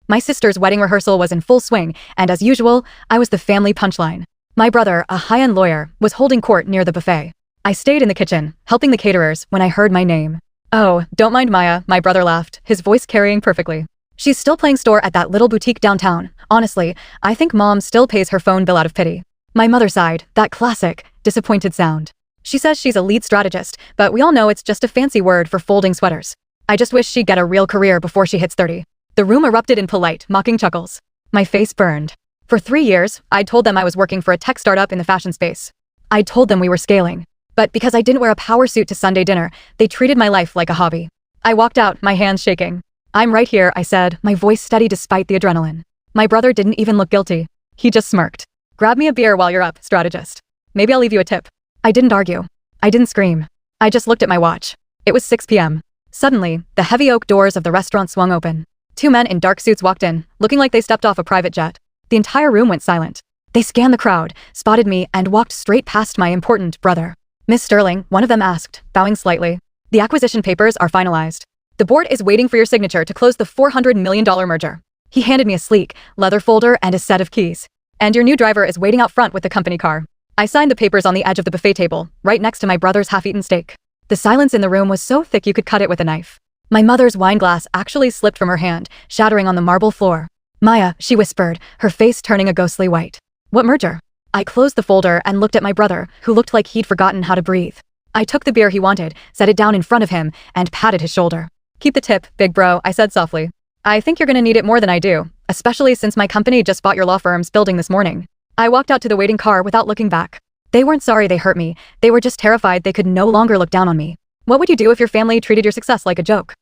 My sister's wedding rehearsal was in full swing, and as usual, I was the family punchline. My brother, a high-end lawyer, was holding court near the buffet. I stayed in the kitchen, helping the caterers, when I heard my name. "Oh, don't mind Maya," my brother laughed, his voice carrying perfectly. "She's still playing store at that little boutique downtown. Honestly, I think Mom still pays her phone bill out of pity." My mother sighed, that classic, disappointed sound. She says she's a lead strategist, but we all know it's just a fancy word for folding sweaters. I just wish she'd get a real career before she hits 30. The room erupted in polite, mocking chuckles. My face burned. For 3 years, I'd told them I was working for a tech startup in the fashion space. I'd told them we were scaling. But because I didn't wear a power suit to Sunday dinner, they treated my life like a hobby. I walked out, my hands shaking. "I'm right here," I said, my voice steady despite the adrenaline. My brother didn't even look guilty. He just smirked. "Grab me a beer while you're up, strategist. Maybe I'll leave you a tip." I didn't argue. I didn't scream. I just looked at my watch. It was 6 p.m. Suddenly, the heavy oak doors of the restaurant swung open. 2 men in dark suits walked in, looking like they stepped off a private jet. The entire room went silent. They scanned the crowd, spotted me, and walked straight past my important brother. "Miss Sterling," one of them asked, bowing slightly. "The acquisition papers are finalized. The board is waiting for your signature to close the $400 million merger." He handed me a sleek, leather folder and a set of keys. "And your new driver is waiting out front with the company car." I signed the papers on the edge of the buffet table, right next to my brother's half-eaten steak. The silence in the room was so thick you could cut it with a knife. My mother's wine glass actually slipped from her hand, shattering on the marble floor. "Maya," she whispered, her face turning a ghostly white. "What merger?" I closed the folder and looked at my brother, who looked like he'd forgotten how to breathe. I took the beer he wanted, set it down in front of him, and patted his shoulder. "Keep the tip, big bro," I said softly. "I think you're gonna need it more than I do, especially since my company just bought your law firm's building this morning." I walked out to the waiting car without looking back. They weren't sorry they hurt me, they were just terrified they could no longer look down on me. What would you do if your family treated your success like a joke?